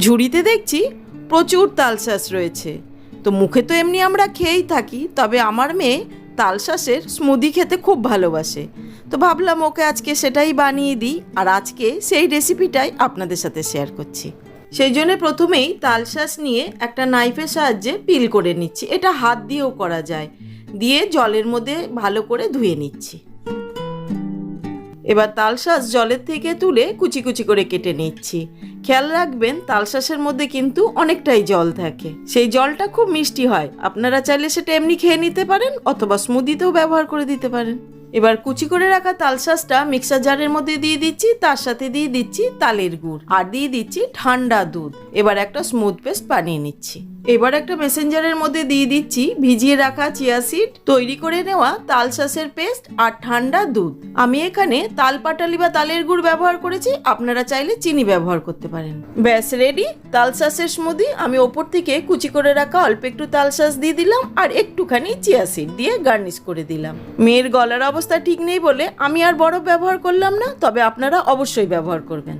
ঝুড়িতে দেখছি প্রচুর তালশাঁস রয়েছে। তো মুখে তো এমনি আমরা খেয়েই থাকি, তবে আমার মেয়ে তালশাঁসের স্মুদি খেতে খুব ভালোবাসে। তো ভাবলাম ওকে আজকে সেটাই বানিয়ে দিই, আর আজকে সেই রেসিপিটাই আপনাদের সাথে শেয়ার করছি। সেই জন্য প্রথমেই তালশাঁস নিয়ে একটা নাইফের সাহায্যে পিল করে নিচ্ছি। এটা হাত দিয়েও করা যায়। দিয়ে জলের মধ্যে ভালো করে ধুয়ে নিচ্ছি। এবার তালশাঁস জলের থেকে তুলে কুচি কুচি করে কেটে নিচ্ছি। খেয়াল রাখবেন তালশাঁসের মধ্যে কিন্তু অনেকটাই জল থাকে, সেই জলটা খুব মিষ্টি হয়। আপনারা চাইলে সেটা এমনি খেয়ে নিতে পারেন অথবা স্মুদিতেও ব্যবহার করে দিতে পারেন। এবার কুচি করে রাখা তালশাঁসটা মিক্সার জারের মধ্যে দিয়ে দিচ্ছি, তার সাথে দিয়ে দিচ্ছি তালের গুড় আর দিয়ে দিচ্ছি ঠান্ডা দুধ। এবার একটা স্মুথ পেস্ট বানিয়ে নিচ্ছি। এবার একটা মেসেঞ্জারের মধ্যে দিয়ে দিচ্ছি ভিজিয়ে রাখা চিয়া সিড, তৈরি করে নেওয়া তালশাঁসের পেস্ট আর ঠান্ডা দুধ। আমি এখানে তাল পাটালি বা তালের গুড় ব্যবহার করেছি, আপনারা চাইলে চিনি ব্যবহার করতে পারেন। ব্যাস রেডি তালশাঁসের স্মুদি। আমি ওপর থেকে কুচি করে রাখা অল্প একটু তালশাঁস দিয়ে দিলাম আর একটুখানি চিয়া সিড দিয়ে গার্নিশ করে দিলাম। মেয়ের গলার অবস্থা ঠিক নেই বলে আমি আর বরফ ব্যবহার করলাম না, তবে আপনারা অবশ্যই ব্যবহার করবেন।